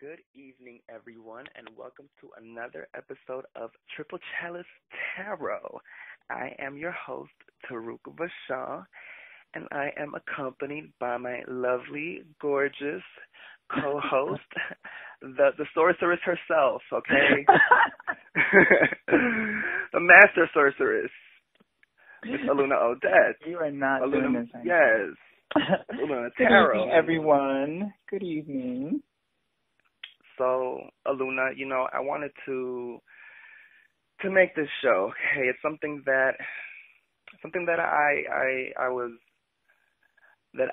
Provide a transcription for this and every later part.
Good evening, everyone, and welcome to another episode of Triple Chalice Tarot. I am your host, Taruka Bashaw, and I am accompanied by my lovely, gorgeous co-host, the sorceress herself, okay? The master sorceress, Miss Aluna Odette. You are not Aluna, doing this. yes. Aluna Good Tarot. evening, everyone. Good evening. So, Aluna, I wanted to make this show. Okay, it's something that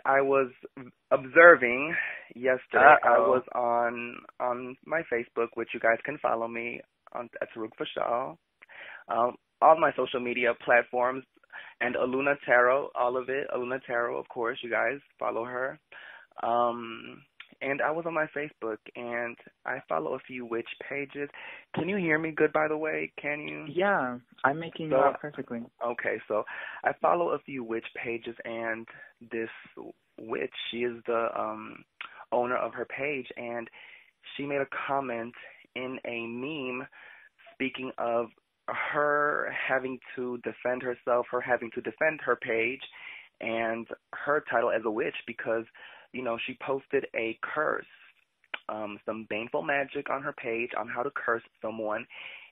I was observing yesterday. Uh-oh. I was on my Facebook, which you guys can follow me on at Taruk Fashal, all my social media platforms, and Aluna Tarot, all of it. Aluna Tarot, of course, you guys follow her. And I was on my Facebook, and I follow a few witch pages. Can you hear me good, by the way? Can you? Yeah, I'm making you out perfectly. Okay, so I follow a few witch pages, and this witch, she is the owner of her page, and she made a comment in a meme speaking of her having to defend herself, her having to defend her page, and her title as a witch because she posted a curse, some baneful magic on her page on how to curse someone,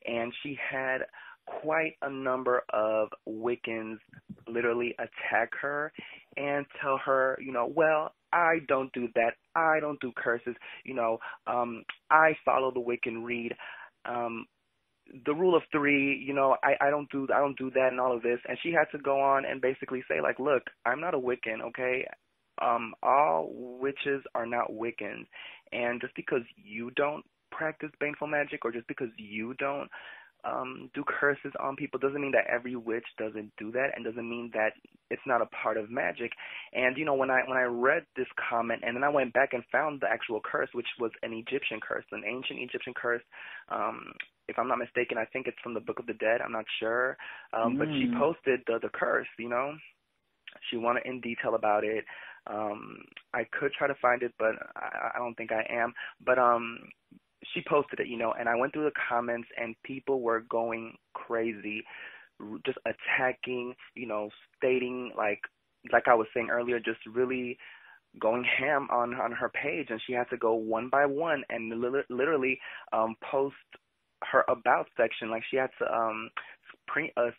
and she had quite a number of Wiccans literally attack her and tell her, well, I don't do that. I don't do curses. I follow the Wiccan read. The rule of three, I don't do that and all of this. And she had to go on and basically say, like, look, I'm not a Wiccan, okay? All witches are not Wiccans, and just because you don't practice baneful magic or just because you don't do curses on people doesn't mean that every witch doesn't do that, and doesn't mean that it's not a part of magic. And when I read this comment, and then I went back and found the actual curse, which was an Egyptian curse, an ancient Egyptian curse. If I'm not mistaken, I think it's from the Book of the Dead. I'm not sure, but she posted the curse. She went in detail about it. I could try to find it, but I don't think I am. But she posted it, and I went through the comments, and people were going crazy, just attacking, stating like I was saying earlier, just really going ham on her page, and she had to go one by one and literally post her about section. Like she had to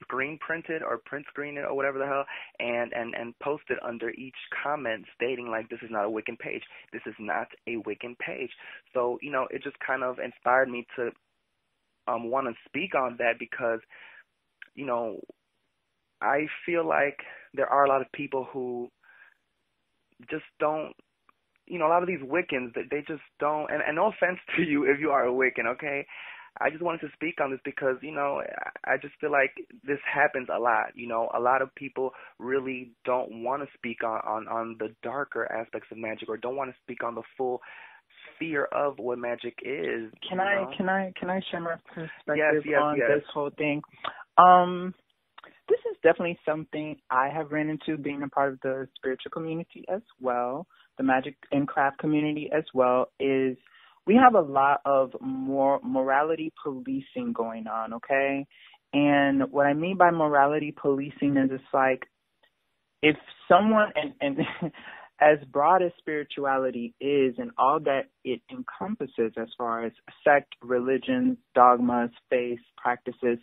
screen print it or print screen it or whatever the hell, and post it under each comment stating like, this is not a Wiccan page. This is not a Wiccan page. So, it just kind of inspired me to want to speak on that because, I feel like there are a lot of people who just don't, a lot of these Wiccans, they just don't, and no offense to you if you are a Wiccan, okay? I just wanted to speak on this because, I just feel like this happens a lot. A lot of people really don't want to speak on the darker aspects of magic, or don't want to speak on the full sphere of what magic is. Can I share my perspective yes. this whole thing? This is definitely something I have ran into being a part of the spiritual community as well, the magic and craft community as well, is we have a lot of more morality policing going on, okay? And what I mean by morality policing is it's like if someone, and as broad as spirituality is and all that it encompasses as far as sect, religions, dogmas, faith, practices,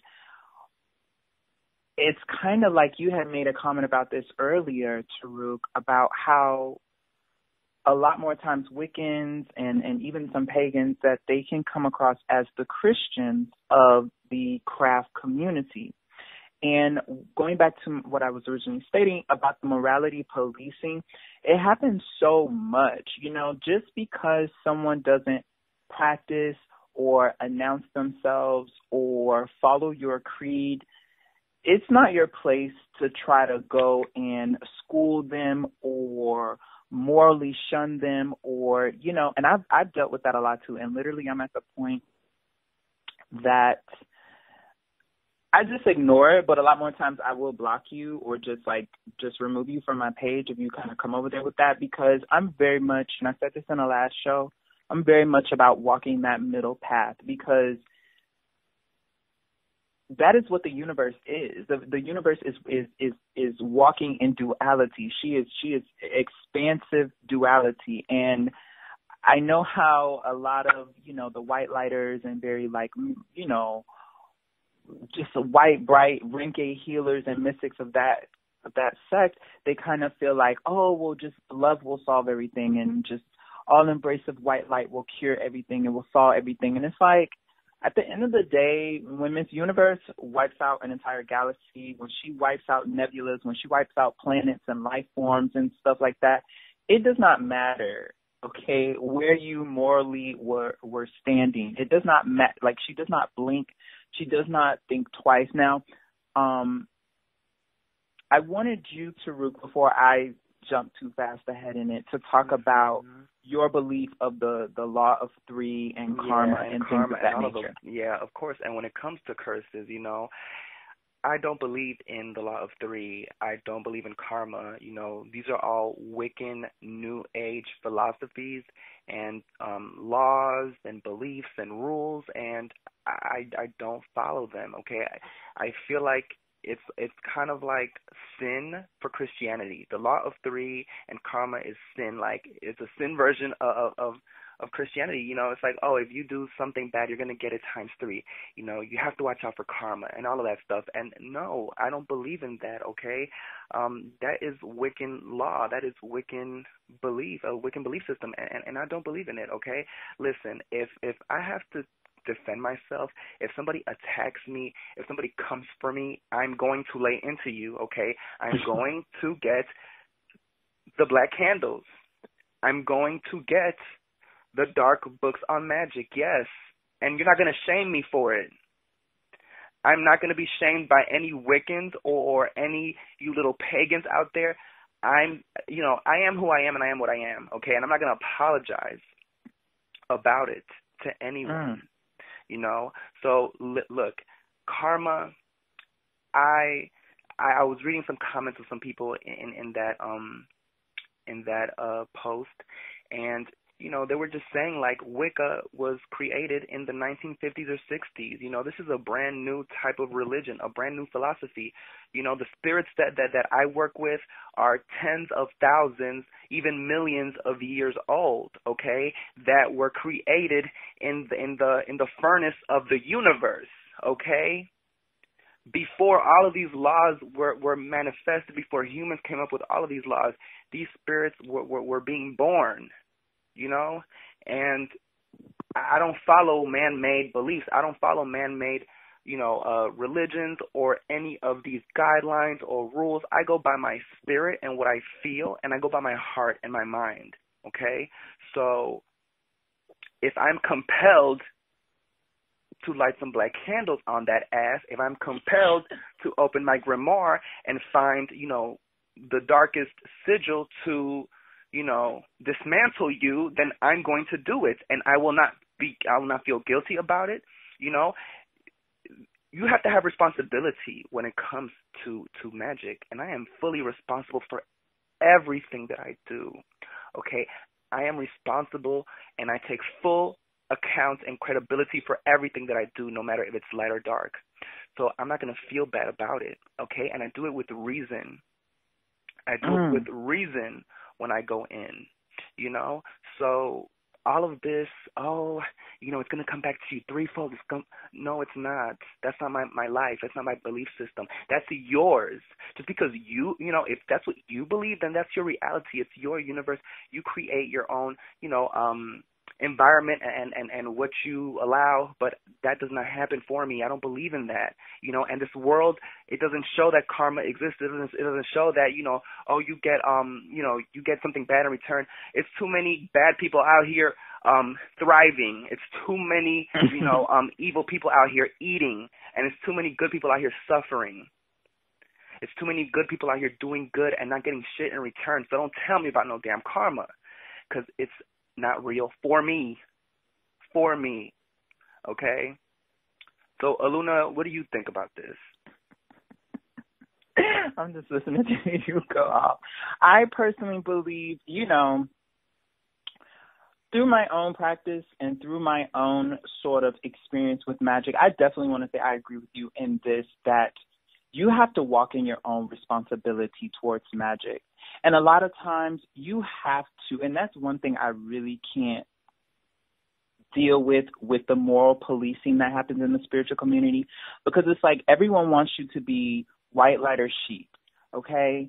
it's kind of like you had made a comment about this earlier, Taruk, about how a lot more times Wiccans and even some pagans that they can come across as the Christians of the craft community. And going back to what I was originally stating about the morality policing, it happens so much, just because someone doesn't practice or announce themselves or follow your creed, it's not your place to try to go and school them or morally shun them, or and I've dealt with that a lot too, and literally I'm at the point that I just ignore it, but a lot more times I will block you or just remove you from my page if you kind of come over there with that, because I'm very much, and I said this in the last show, I'm very much about walking that middle path, because that is what the universe is. The universe is walking in duality. She is expansive duality. And I know how a lot of, the white lighters and very just a white, bright, Reiki healers and mystics of that sect, they kind of feel like, oh, well, just love will solve everything, and just all embrace of white light will cure everything and will solve everything. And it's like, at the end of the day, when Miss Universe wipes out an entire galaxy, when she wipes out nebulas, when she wipes out planets and life forms and stuff like that, it does not matter, okay, where you morally were standing. It does not matter. Like, she does not blink. She does not think twice. Now, I wanted you, Taruk, before I jump too fast ahead in it, to talk about your belief of the law of three and karma and things of that nature. Yeah, of course. And when it comes to curses, I don't believe in the law of three. I don't believe in karma. These are all Wiccan New Age philosophies and laws and beliefs and rules, and I don't follow them. Okay, I feel like it's kind of like sin for Christianity. The law of three and karma is sin. Like, it's a sin version of Christianity. It's like, oh, if you do something bad, you're going to get it times three. You have to watch out for karma and all of that stuff. And no, I don't believe in that, okay? That is Wiccan law. That is Wiccan belief, a Wiccan belief system, and I don't believe in it, okay? Listen, if I have to defend myself, if somebody attacks me, if somebody comes for me, I'm going to lay into you, okay? I'm going to get the black candles. I'm going to get the dark books on magic, yes. And you're not going to shame me for it. I'm not going to be shamed by any Wiccans or any you little pagans out there. I am who I am, and I am what I am, okay? And I'm not going to apologize about it to anyone. So look, karma, I was reading some comments of some people in that post, and they were just saying, like, Wicca was created in the 1950s or 60s. This is a brand new type of religion, a brand new philosophy. The spirits that I work with are tens of thousands, even millions of years old, okay, that were created in the furnace of the universe, okay? Before all of these laws were manifested, before humans came up with all of these laws, these spirits were being born. And I don't follow man-made beliefs. I don't follow man-made, religions or any of these guidelines or rules. I go by my spirit and what I feel, and I go by my heart and my mind, okay? So if I'm compelled to light some black candles on that ass, if I'm compelled to open my grimoire and find, the darkest sigil to dismantle you, then I'm going to do it, and I will not feel guilty about it. You have to have responsibility when it comes to magic, and I am fully responsible for everything that I do. Okay, I am responsible, and I take full account and credibility for everything that I do, no matter if it's light or dark. So I'm not going to feel bad about it. Okay, and I do it with reason. I do it with reason when I go in, So all of this, it's going to come back to you threefold. No, it's not. That's not my life. That's not my belief system. That's yours. Just because if that's what you believe, then that's your reality. It's your universe. You create your own, environment and what you allow, but that does not happen for me. I don't believe in that, and this world, it doesn't show that karma exists. It doesn't show that, you get something bad in return. It's too many bad people out here thriving. It's too many, evil people out here eating, and it's too many good people out here suffering. It's too many good people out here doing good and not getting shit in return. So don't tell me about no damn karma, because it's not real for me, okay? So, Aluna, what do you think about this? I'm just listening to you go off. I personally believe, through my own practice and through my own sort of experience with magic, I definitely want to say I agree with you in this, that you have to walk in your own responsibility towards magic. And a lot of times you have to, and that's one thing I really can't deal with the moral policing that happens in the spiritual community, because it's like everyone wants you to be white, light, or sheep, okay?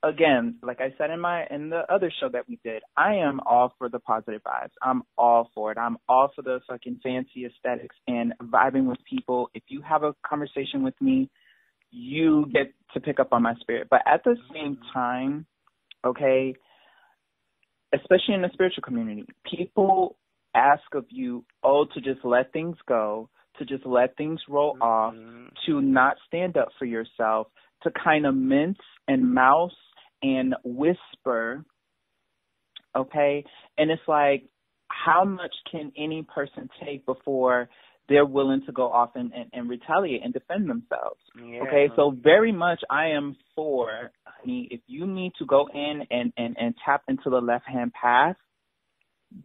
Again, like I said in the other show that we did, I am all for the positive vibes. I'm all for it. I'm all for the fucking fancy aesthetics and vibing with people. If you have a conversation with me, you get to pick up on my spirit. But at the same time, okay, especially in the spiritual community, people ask of you, to just let things go, to just let things roll off, to not stand up for yourself, to kind of mince and mouse and whisper, okay? And it's like, how much can any person take before they're willing to go off and retaliate and defend themselves? Yeah. Okay, so very much I am for, honey, if you need to go in and tap into the left-hand path,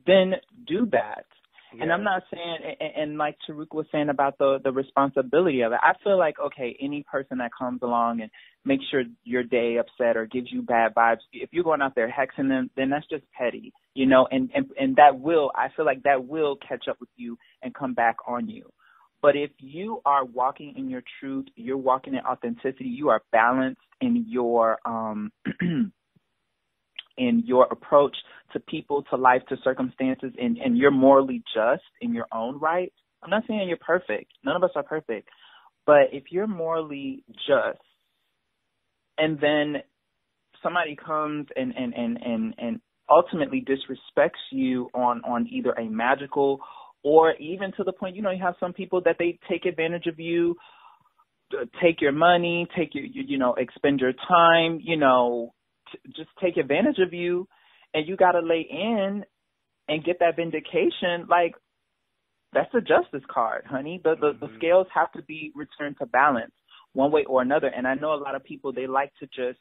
then do that. Yeah. And I'm not saying, and like Tariq was saying about the responsibility of it, I feel like, okay, any person that comes along and makes your day upset or gives you bad vibes, if you're going out there hexing them, then that's just petty, you know, and that will, I feel like that will catch up with you and come back on you. But if you are walking in your truth, you're walking in authenticity, you are balanced in your in your approach to people, to life, to circumstances, and you're morally just in your own right. I'm not saying you're perfect. None of us are perfect. But if you're morally just, and then somebody comes and ultimately disrespects you on either a magical or even to the point, you know, you have some people that they take advantage of you, take your money, take your, you know, expend your time, you know, just take advantage of you, and you got to lay in and get that vindication. Like, that's a justice card, honey. The scales have to be returned to balance one way or another. And I know a lot of people, they like to just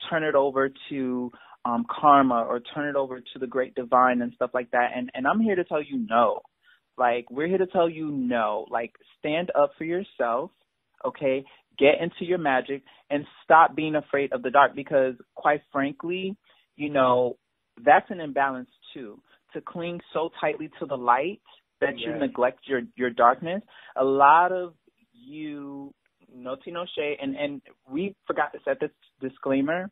turn it over to karma or turn it over to the great divine and stuff like that. And I'm here to tell you no. Like, we're here to tell you no. Like, stand up for yourself, okay? Get into your magic and stop being afraid of the dark, because quite frankly, you know, that's an imbalance too. To cling so tightly to the light that you neglect your darkness. A lot of you, no tea, no shade, and we forgot to set this disclaimer,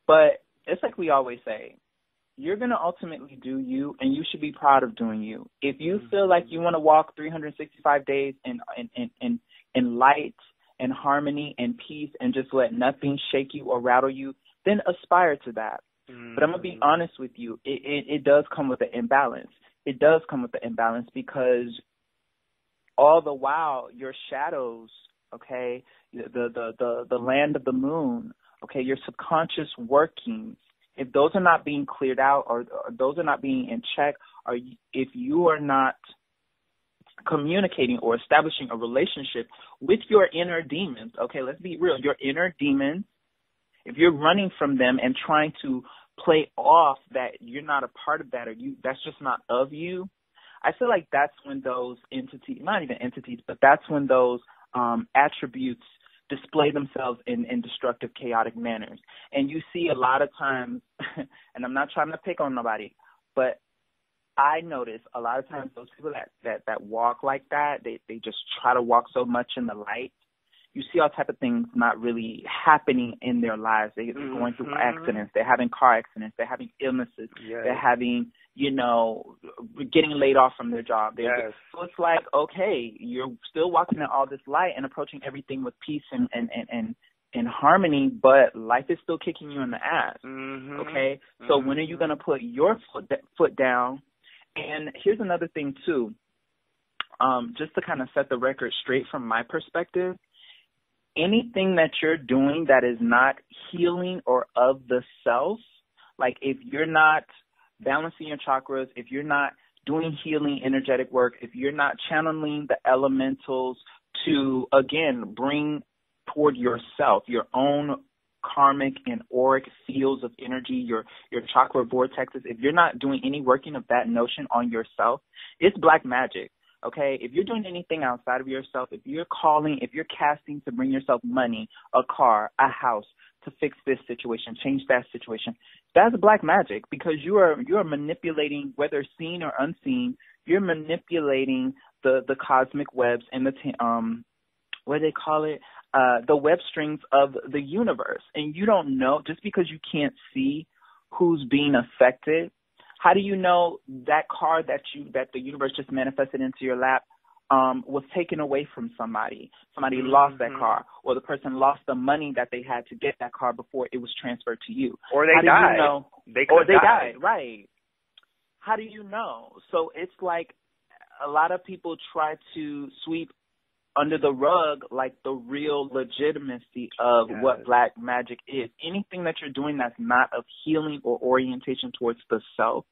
but it's like we always say, you're going to ultimately do you, and you should be proud of doing you. If you feel like you want to walk 365 days in light and harmony and peace and just let nothing shake you or rattle you, then aspire to that. But I'm going to be honest with you, it does come with an imbalance. It does come with the imbalance, because all the while your shadows, okay, the land of the moon, okay, your subconscious workings, if those are not being cleared out or those are not being in check, or if you are not communicating or establishing a relationship with your inner demons, okay, let's be real, your inner demons, if you're running from them and trying to play off that you're not a part of that, or that's just not of you, I feel like that's when those entities, not even entities, but that's when those attributes display themselves in destructive, chaotic manners. And you see a lot of times, and I'm not trying to pick on nobody, but I notice a lot of times those people that walk like that, they just try to walk so much in the light. You see all type of things not really happening in their lives. They're going through accidents. They're having car accidents. They're having illnesses. Yes. They're having, you know, getting laid off from their job. Yes. So it's like, okay, you're still walking in all this light and approaching everything with peace and harmony, but life is still kicking you in the ass. Okay? So when are you going to put your foot down? And here's another thing, too. Just to kind of set the record straight from my perspective, anything that you're doing that is not healing or of the self, like if you're not balancing your chakras, if you're not doing healing energetic work, if you're not channeling the elementals to, again, bring toward yourself, your own karmic and auric fields of energy, your chakra vortexes, if you're not doing any working of that notion on yourself, it's black magic. Okay, if you're doing anything outside of yourself, if you're calling, if you're casting to bring yourself money, a car, a house, to fix this situation, change that situation, that's black magic, because you are manipulating, whether seen or unseen, you're manipulating the cosmic webs and the what do they call it? The web strings of the universe. And you don't know, just because you can't see who's being affected. How do you know that car that the universe just manifested into your lap was taken away from somebody? Somebody lost that car, or the person lost the money that they had to get that car before it was transferred to you. Or they died. You know? They died, right. How do you know? So it's like a lot of people try to sweep under the rug, like, the real legitimacy of what black magic is. Anything that you're doing that's not of healing or orientation towards the self,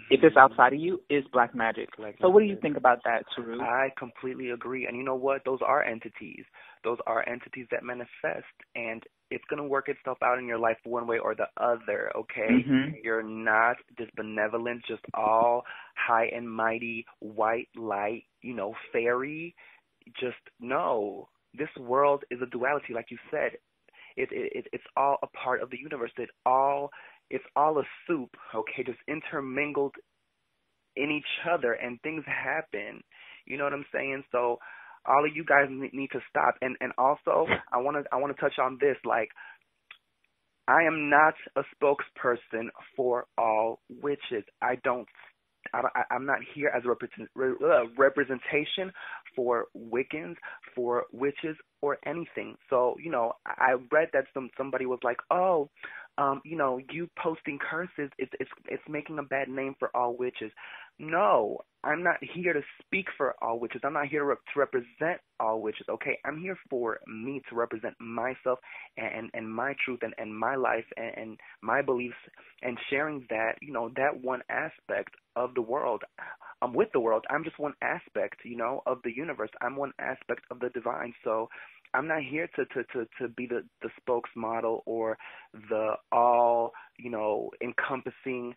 if it's outside of you, is black magic. So what do you think about that, Taru? I completely agree. And you know what? Those are entities. Those are entities that manifest, and it's going to work itself out in your life one way or the other, okay? Mm-hmm. You're not this benevolent, just all high and mighty, white light, fairy. Just no. This world is a duality, like you said. It's all a part of the universe. It's all a soup, okay, just intermingled in each other, and things happen. You know what I'm saying? So all of you guys need to stop. And also, I want to touch on this. Like, I am not a spokesperson for all witches. I'm not here as a representation for Wiccans, for witches, or anything. So, I read that somebody was like, you posting curses, it's making a bad name for all witches. No, I'm not here to speak for all witches. I'm not here to represent all witches, okay? I'm here for me to represent myself and my truth and my life and my beliefs, and sharing that, that one aspect of the world. I'm with the world. I'm just one aspect, of the universe. I'm one aspect of the divine. So I'm not here to be the spokesmodel or the all, encompassing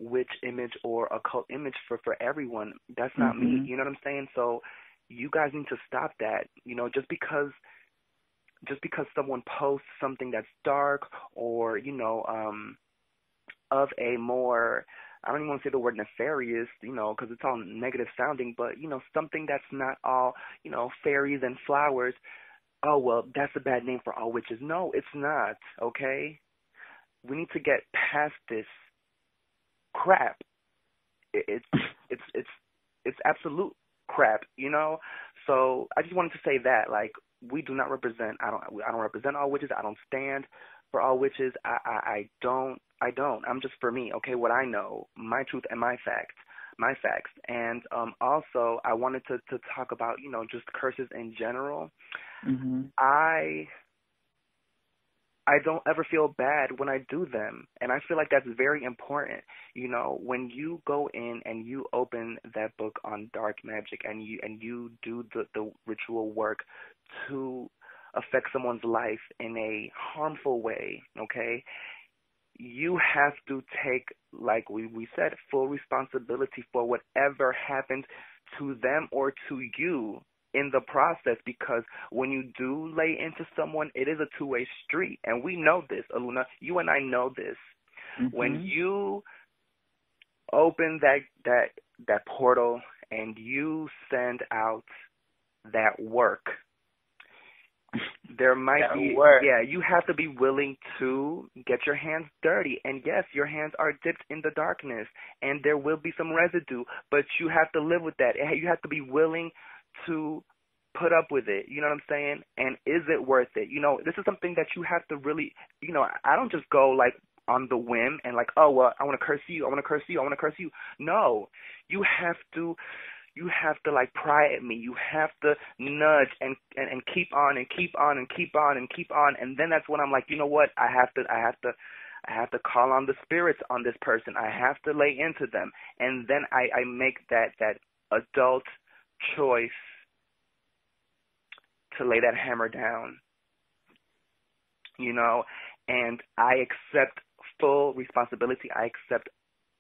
witch image or occult image for everyone. That's not me. You know what I'm saying? So you guys need to stop that. Just because someone posts something that's dark or, of a more, I don't even want to say the word nefarious, because it's all negative sounding, but, something that's not all, fairies and flowers. Oh, well, that's a bad name for all witches. No, it's not, okay? We need to get past this crap. It's absolute crap, So I just wanted to say that, like, we do not represent. I don't represent all witches. I don't stand for all witches. I don't. I'm just for me, okay? What I know, my truth and my facts. And also, I wanted to talk about, just curses in general. Mm-hmm. I don't ever feel bad when I do them, and I feel like that's very important. When you go in and you open that book on dark magic and you do the ritual work to affect someone's life in a harmful way, okay, you have to take, like we said, full responsibility for whatever happens to them or to you in the process, because when you do lay into someone, it is a two-way street, and we know this, Aluna. You and I know this. Mm-hmm. When you open that portal and you send out that work, there might be work. Yeah, you have to be willing to get your hands dirty, and yes, your hands are dipped in the darkness, and there will be some residue, but you have to live with that. You have to be willing to put up with it, you know what I'm saying? And is it worth it? This is something that you have to really, I don't just go like on the whim and like, oh, well, I want to curse you. No, you have to like pry at me. You have to nudge and keep on and keep on and keep on and keep on. And then that's when I'm like, you know what? I have to call on the spirits on this person. I have to lay into them. And then I make that adult choice to lay that hammer down. you know, and I accept full responsibility. I accept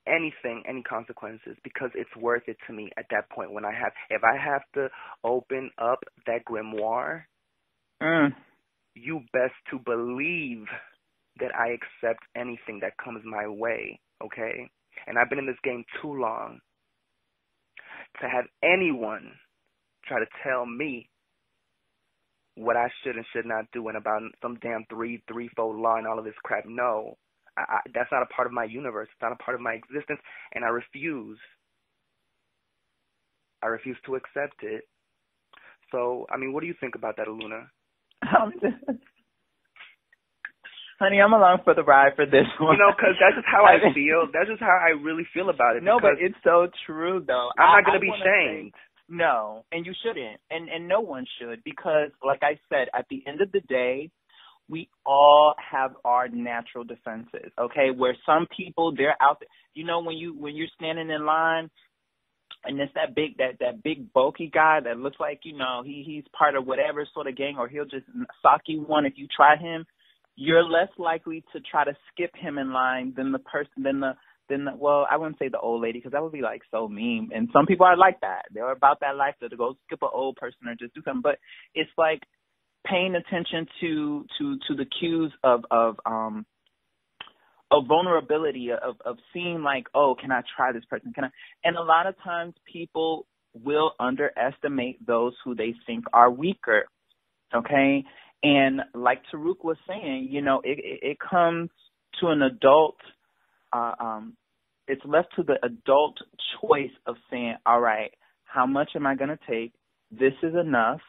anything, any consequences, because it's worth it to me at that point when if I have to open up that grimoire, you best to believe that I accept anything that comes my way, okay? And I've been in this game too long to have anyone try to tell me what I should and should not do and about some damn threefold law and all of this crap. No, that's not a part of my universe. It's not a part of my existence, and I refuse. I refuse to accept it. So, I mean, what do you think about that, Aluna? Honey, I'm along for the ride for this one. You know, because that's just how I feel. That's just how I really feel about it. No, but it's so true, though. I'm not going to be shamed. No, and you shouldn't, and no one should, because, like I said, at the end of the day, we all have our natural defenses, okay? Where some people, they're out there. You know, when you're standing in line, and it's that big bulky guy that looks like, you know, he's part of whatever sort of gang, or he'll just sock you one if you try him. You're less likely to try to skip him in line than well, I wouldn't say the old lady, because that would be like so mean. And some people are like that. They're about that life to go skip an old person or just do something. But it's like paying attention to the cues of vulnerability, of seeing like, oh, can I try this person? And a lot of times people will underestimate those who they think are weaker. Okay? And like Taruk was saying, you know, it comes to an adult, it's left to the adult choice of saying, all right, how much am I going to take? This is enough.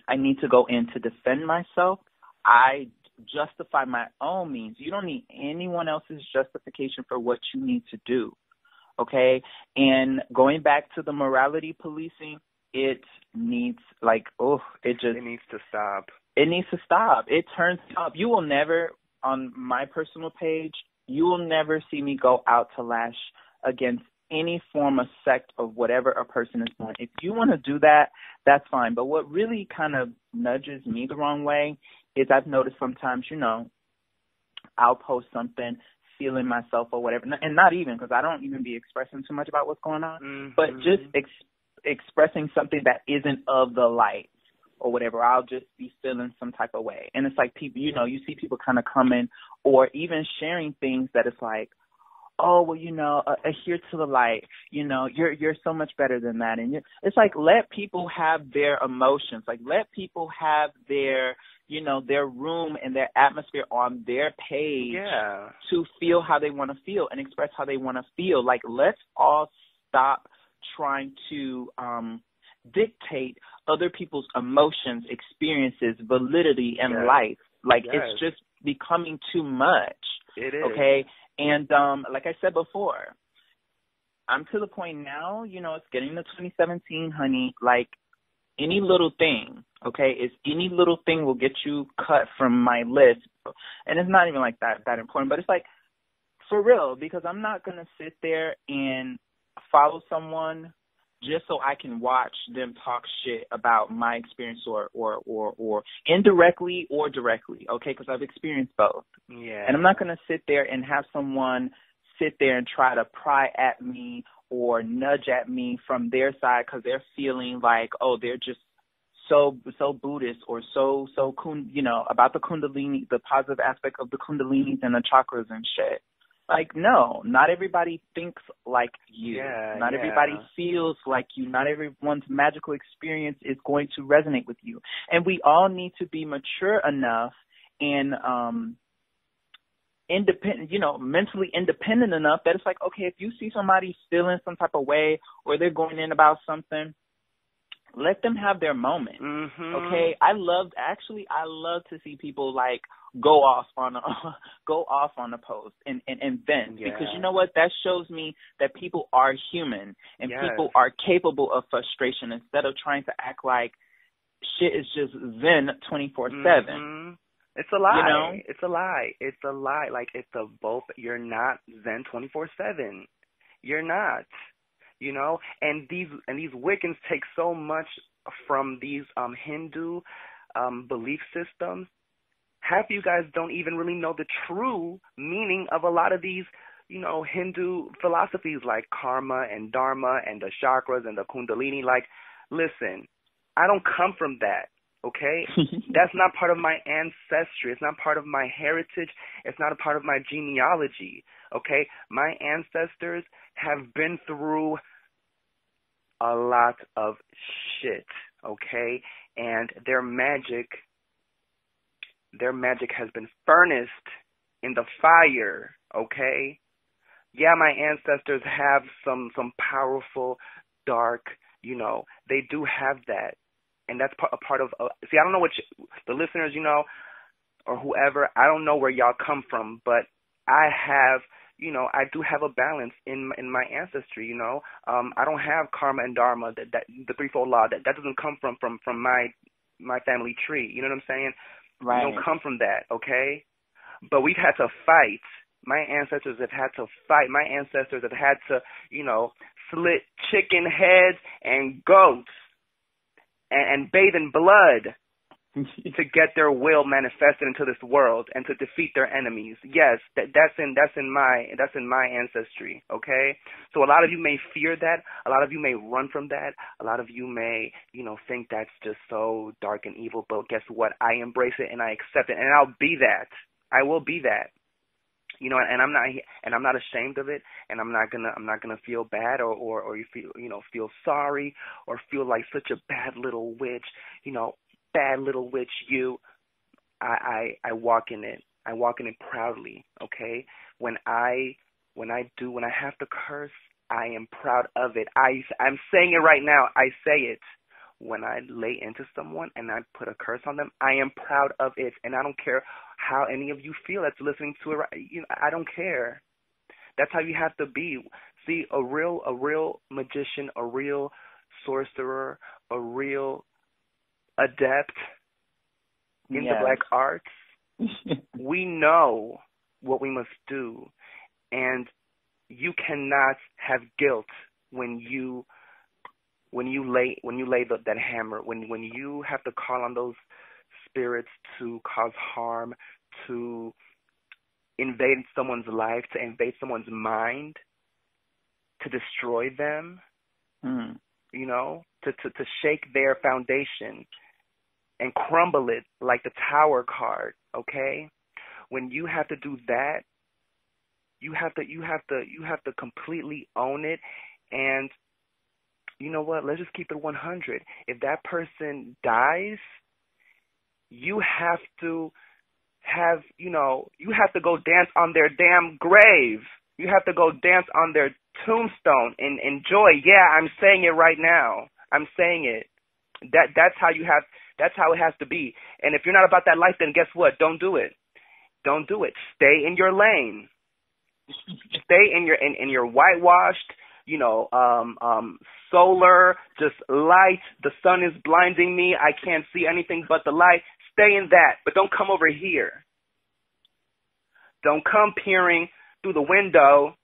I need to go in to defend myself. I justify my own means. You don't need anyone else's justification for what you need to do. Okay? And going back to the morality policing, it needs it needs to stop. It needs to stop. It turns up. You will never, on my personal page, you will never see me go out to lash against any form of sect of whatever a person is doing. If you want to do that, that's fine. But what really kind of nudges me the wrong way is I've noticed sometimes, you know, I'll post something feeling myself or whatever, and not even, because I don't even be expressing too much about what's going on, but just expressing something that isn't of the light or whatever. I'll just be feeling some type of way. And it's like people, you know, you see people kind of coming or even sharing things that it's like, oh, well, you know, adhere to the light. You know, you're so much better than that. And it's like, let people have their emotions. Like, let people have their, you know, their room and their atmosphere on their page to feel how they want to feel and express how they want to feel. Like, let's all stop trying to dictate other people's emotions, experiences, validity, and life. Like, it's just becoming too much. It is. Okay? And like I said before, I'm to the point now, you know, it's getting to 2017, honey, like any little thing, okay, any little thing will get you cut from my list. And it's not even like that important, but it's like, for real, because I'm not going to sit there and follow someone just so I can watch them talk shit about my experience or indirectly or directly, okay, because I've experienced both. Yeah. And I'm not going to sit there and have someone sit there and try to pry at me or nudge at me from their side because they're feeling like, oh, they're just so Buddhist or so you know, about the Kundalini, the positive aspect of the Kundalinis and the chakras and shit. Like, no, not everybody thinks like you. Not everybody feels like you. Not everyone's magical experience is going to resonate with you. And we all need to be mature enough and independent, you know, mentally independent enough that it's like, okay, if you see somebody feeling some type of way or they're going in about something, let them have their moment. Okay? I love to see people like go off on a post and vent because you know what, that shows me that people are human and people are capable of frustration instead of trying to act like shit is just zen 24/7. It's a lie. You know? It's a lie. It's a lie. Like, it's a both. You're not zen 24/7. You're not. You know, and these Wiccans take so much from these Hindu belief systems. half of you guys don't even really know the true meaning of a lot of these, Hindu philosophies like karma and dharma and the chakras and the kundalini. Like, listen, I don't come from that, okay? That's not part of my ancestry. It's not part of my heritage. It's not a part of my genealogy, okay? My ancestors have been through a lot of shit, okay? And their magic has been furnaced in the fire, okay? Yeah, my ancestors have some powerful, dark, they do have that. And that's a part of, see, I don't know what the listeners, or whoever, I don't know where y'all come from, but I have, I do have a balance in my ancestry, I don't have karma and dharma, that the threefold law, that doesn't come from my family tree, you know what I'm saying? Right. We don't come from that, okay? But we've had to fight. My ancestors have had to fight. My ancestors have had to, slit chicken heads and goats and bathe in blood to get their will manifested into this world and to defeat their enemies. Yes, that's in my ancestry, okay? So a lot of you may fear that, a lot of you may run from that, a lot of you may, think that's just so dark and evil, but guess what? I embrace it and I accept it, and I'll be that. I will be that. And I'm not ashamed of it, and I'm not gonna feel bad or feel sorry or feel like such a bad little witch, bad little witch you. I walk in it. I walk in it proudly, okay? When I have to curse, I am proud of it. I'm saying it right now. I say it. When I lay into someone and I put a curse on them, I am proud of it, and I don't care how any of you feel that's listening to it. I don't care. That's how you have to be. See, a real magician, a real sorcerer, a real adept in the black arts, we know what we must do, and you cannot have guilt when you lay that hammer, when you have to call on those spirits to cause harm, to invade someone's life, to invade someone's mind, to destroy them, to shake their foundation and crumble it like the Tower card, okay? When you have to do that, you have to completely own it. And you know what? Let's just keep it 100. If that person dies, you have to go dance on their damn grave. You have to go dance on their tombstone and enjoy. Yeah, I'm saying it right now. I'm saying it. That's how it has to be. And if you're not about that life, then guess what? Don't do it. Don't do it. Stay in your lane. Stay in your whitewashed, solar, just light. The sun is blinding me. I can't see anything but the light. Stay in that, but don't come over here. Don't come peering through the window,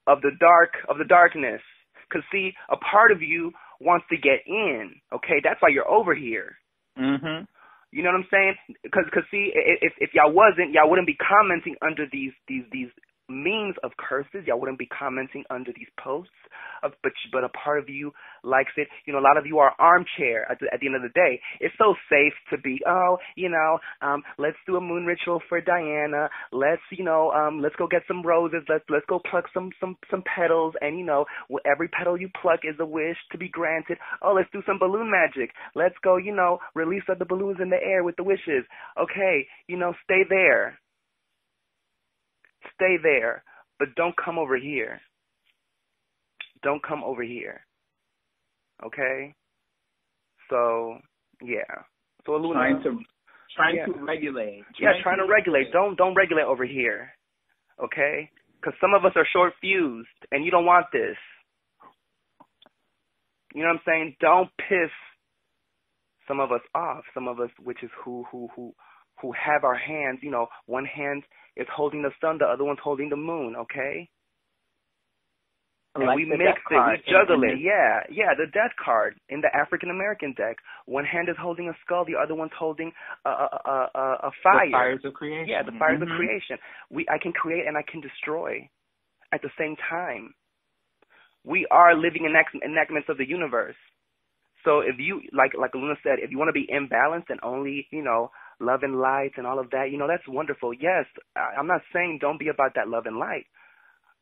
of the darkness. Because, see, a part of you wants to get in, okay? That's why you're over here. Mm-hmm. You know what I'm saying? Because see, if y'all wouldn't be commenting under these memes of curses. Y'all wouldn't be commenting under these posts. But a part of you likes it. A lot of you are armchair at the end of the day. It's so safe to be, let's do a moon ritual for Diana. Let's go get some roses. Let's go pluck some petals. And, every petal you pluck is a wish to be granted. Oh, let's do some balloon magic. Let's go, release the balloons in the air with the wishes. Okay, stay there. Stay there, but don't come over here. Don't come over here. Okay? So, yeah. So Luna, trying to regulate. Trying to regulate. Don't regulate over here. Okay? Because some of us are short fused, and you don't want this. You know what I'm saying? Don't piss some of us off. Some of us, which is who have our hands. One hand is holding the sun, the other one's holding the moon. Okay? And like we the mix death it, card we juggle in it. Yeah, the death card in the African American deck. One hand is holding a skull, the other one's holding a fire. The fires of creation. Yeah, the fires of creation. I can create and I can destroy at the same time. We are living enactments of the universe. So if you, like Luna said, if you want to be imbalanced and only, love and light and all of that, that's wonderful. Yes, I'm not saying don't be about that love and light,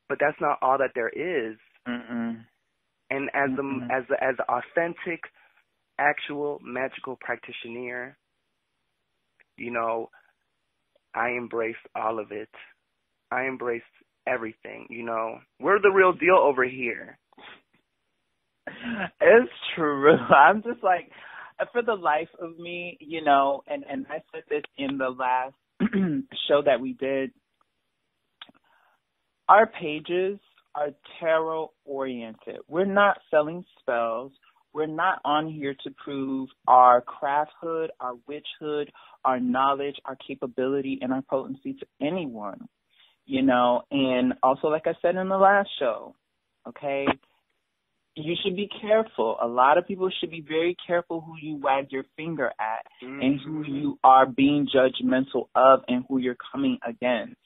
but that's not all that there is. Mm-mm. And as the authentic, actual magical practitioner, I embrace all of it. I embrace everything. We're the real deal over here. It's true. I'm just like, for the life of me, and I said this in the last show that we did, our pages are tarot oriented. We're not selling spells. We're not on here to prove our crafthood, our witchhood, our knowledge, our capability, and our potency to anyone, and also, like I said in the last show, okay, you should be careful. A lot of people should be very careful who you wag your finger at and who you are being judgmental of and who you're coming against.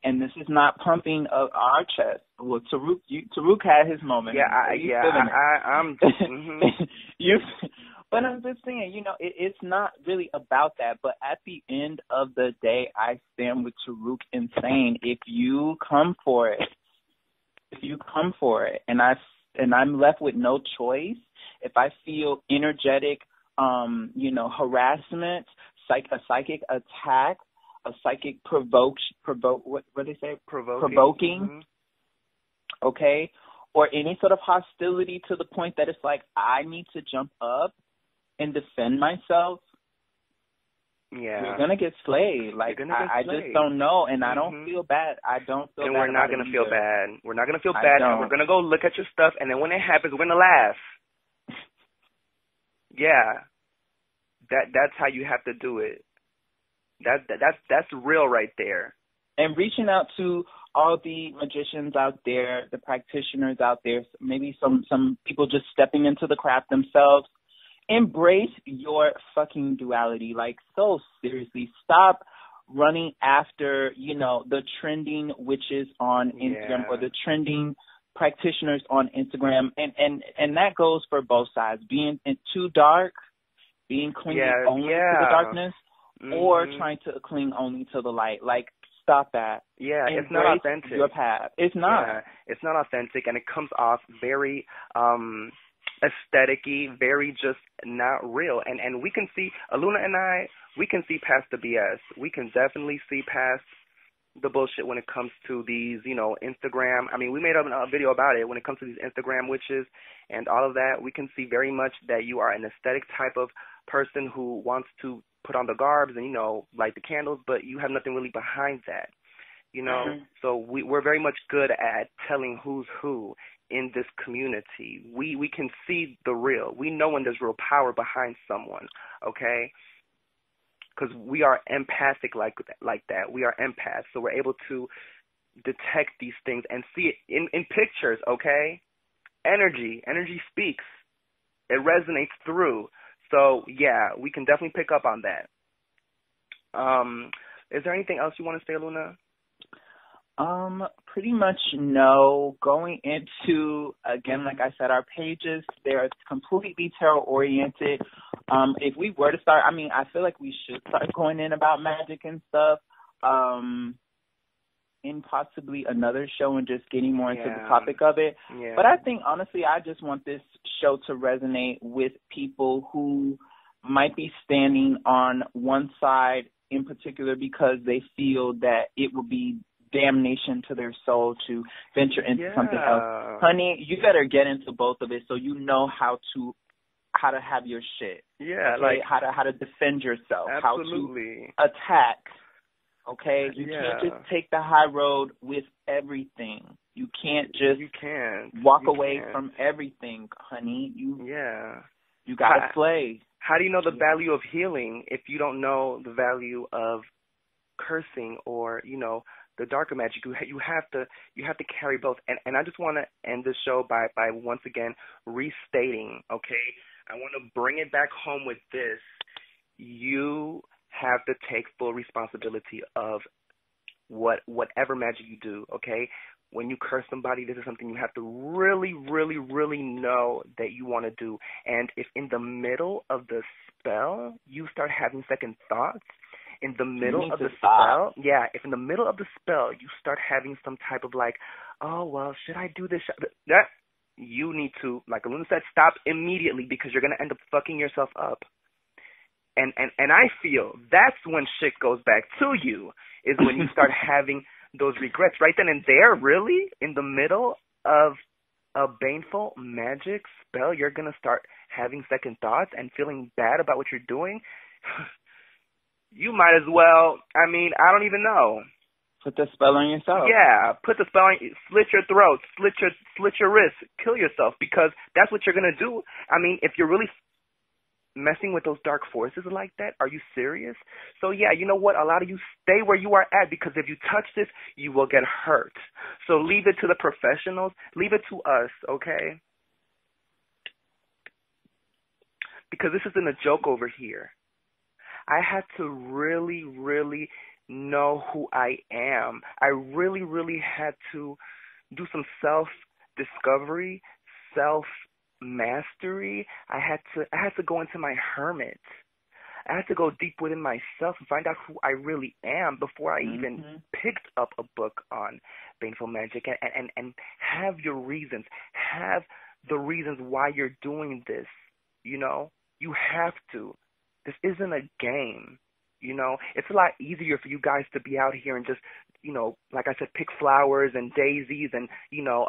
And this is not pumping of our chest. Well, Taruk had his moment. I'm. But I'm just saying, it's not really about that. But at the end of the day, I stand with Taruk in saying, if you come for it, and I'm left with no choice, if I feel energetic, harassment, a psychic attack, a psychic what they say? Provoking, okay? Or any sort of hostility to the point that it's like I need to jump up and defend myself, you're going to get slayed. Like, I just don't know, and I don't feel bad. I don't feel bad. And we're not going to feel bad. We're not going to feel bad, and we're going to go look at your stuff, and then when it happens, we're going to laugh. Yeah. That's how you have to do it. That's real right there. And reaching out to all the magicians out there, the practitioners out there, maybe some people just stepping into the craft themselves, embrace your fucking duality. Like, so seriously, stop running after, the trending witches on Instagram or the trending practitioners on Instagram. And that goes for both sides. Being too dark, being clinging only to the darkness, or trying to cling only to the light. Like, stop that. Yeah, embrace it's not authentic. Your path. It's not. Yeah, it's not authentic, and it comes off very aesthetic-y, very just not real. And we can see, Aluna and I, we can see past the BS. We can definitely see past the bullshit when it comes to these, Instagram. I mean, we made a video about it. When it comes to these Instagram witches and all of that, we can see very much that you are an aesthetic type of person who wants to put on the garbs and, light the candles, but you have nothing really behind that, So we're very much good at telling who's who in this community. We can see the real. We know when there's real power behind someone, okay? Because we are empathic like that. We are empaths, so we're able to detect these things and see it in pictures, okay? Energy speaks. It resonates through. So, yeah, we can definitely pick up on that. Is there anything else you want to say, Luna? Pretty much no. Going into, again, like I said, our pages, they're completely tarot-oriented. If we were to start, I feel like we should start going in about magic and stuff in possibly another show and just getting more into the topic of it. Yeah. But I think, honestly, I just want this show to resonate with people who might be standing on one side in particular because they feel that it will be damnation to their soul to venture into something else. Honey, you better get into both of it so you know how to have your shit. Yeah, okay? like how to defend yourself, absolutely. How to attack. Okay? You can't just take the high road with everything. You can't just walk away from everything, honey. You gotta slay. How do you know the value of healing if you don't know the value of cursing or, the darker magic. You have to carry both. And I just want to end the show by once again restating. Okay, I want to bring it back home with this. You have to take full responsibility of whatever magic you do. Okay. When you curse somebody, this is something you have to really, really, really know that you want to do. And if in the middle of the spell you start having second thoughts, in the middle of the spell, if in the middle of the spell you start having some type of like, oh, well, should I do this? You need to, like Aluna said, stop immediately, because you're going to end up fucking yourself up. And I feel that's when shit goes back to you, is when you start having those regrets right then and there. Really, in the middle of a baneful magic spell, you're going to start having second thoughts and feeling bad about what you're doing. You might as well, I mean, I don't even know. Put the spell on yourself. Yeah, put the spell on, slit your throat, slit your wrist, kill yourself, because that's what you're going to do. I mean, if you're really messing with those dark forces like that, are you serious? So yeah, you know what? A lot of you stay where you are at, because if you touch this, you will get hurt. So leave it to the professionals. Leave it to us, okay? Because this isn't a joke over here. I had to really, really know who I am. I really, really had to do some self-discovery, self-mastery. I had to go into my hermit. I had to go deep within myself and find out who I really am before I even picked up a book on baneful magic, and have your reasons. Have the reasons why you're doing this. You know, you have to. This isn't a game. You know, it's a lot easier for you guys to be out here and just, you know, like I said, pick flowers and daisies and, you know,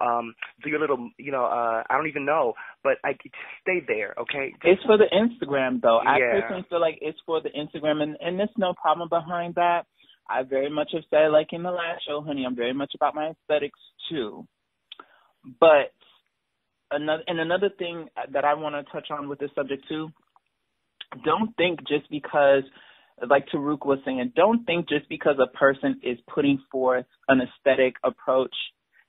do your little, you know, I don't even know, but I stay there, okay? It's for the Instagram, though. Yeah. I personally feel like it's for the Instagram, and there's no problem behind that. I very much have said, like in the last show, honey, I'm very much about my aesthetics, too. But another thing that I want to touch on with this subject, too, don't think just because, like Taruk was saying, don't think just because a person is putting forth an aesthetic approach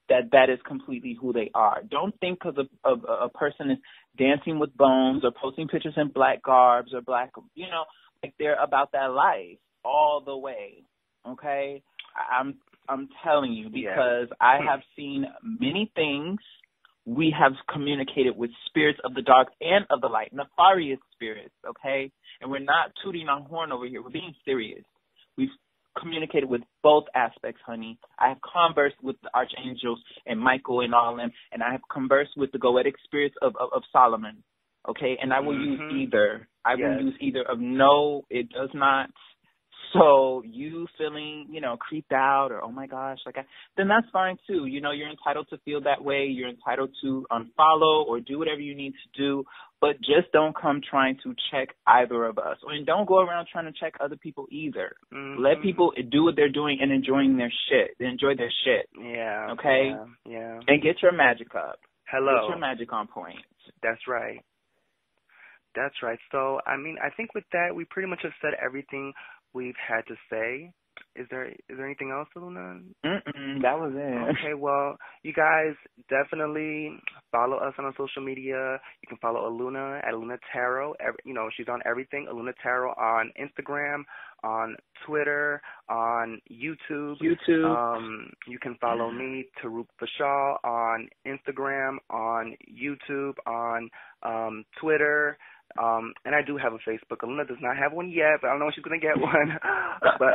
that is completely who they are. Don't think because a person is dancing with bones or posting pictures in black garbs or black, you know, like they're about that life all the way, okay? I'm telling you, because I have seen many things. We have communicated with spirits of the dark and of the light, nefarious spirits, okay? And we're not tooting our horn over here. We're being serious. We've communicated with both aspects, honey. I have conversed with the archangels and Michael and all them, and I have conversed with the goetic spirits of Solomon, okay? And I will use either. I will use either of no, it does not. So you feeling, you know, creeped out or, oh, my gosh, then that's fine, too. You know, you're entitled to feel that way. You're entitled to unfollow or do whatever you need to do. But just don't come trying to check either of us. And don't go around trying to check other people either. Let people do what they're doing and enjoying their shit. They enjoy their shit. Yeah. Okay? Yeah. And get your magic up. Hello. Get your magic on point. That's right. That's right. So, I mean, I think with that, we pretty much have said everything we've had to say. Is there anything else, Aluna? That was it. Okay, well, you guys definitely follow us on our social media. You can follow Aluna at Aluna Tarot. You know, she's on everything. Aluna Tarot on Instagram, on Twitter, on YouTube. You can follow me, Taruk Vishal, on Instagram, on YouTube, on Twitter. And I do have a Facebook. Aluna does not have one yet, but I don't know when she's going to get one. But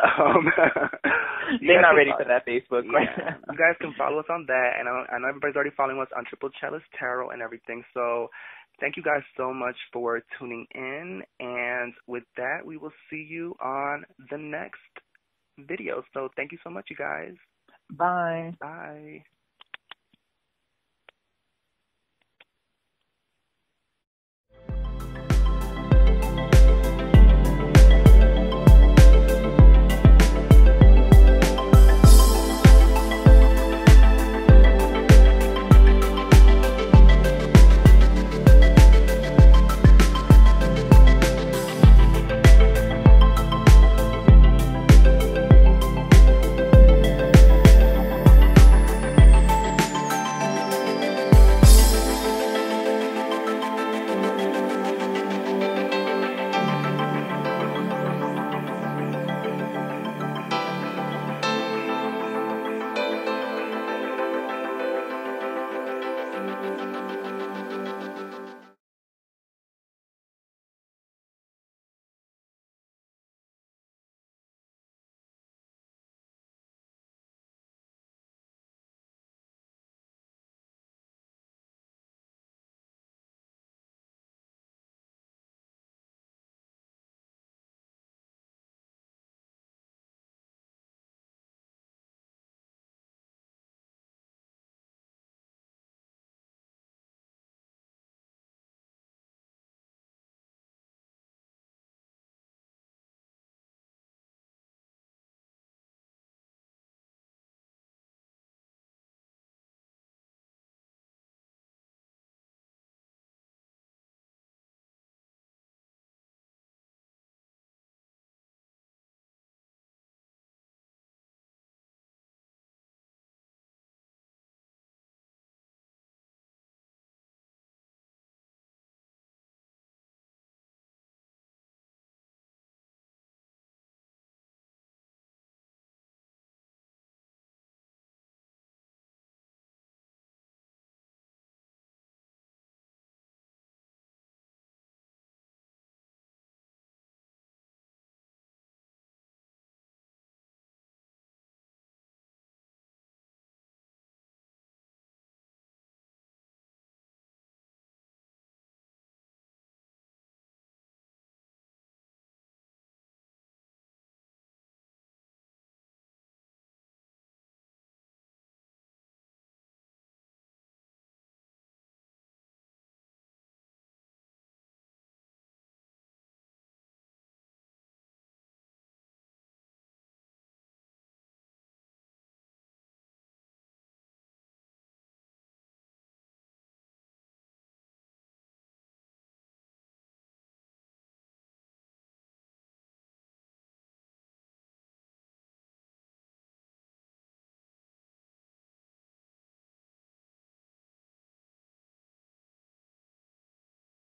they're not ready for that Facebook. Yeah. You guys can follow us on that, and I know everybody's already following us on Triple Chalice Tarot and everything. So thank you guys so much for tuning in, and with that, we will see you on the next video. So thank you so much, you guys. Bye. Bye.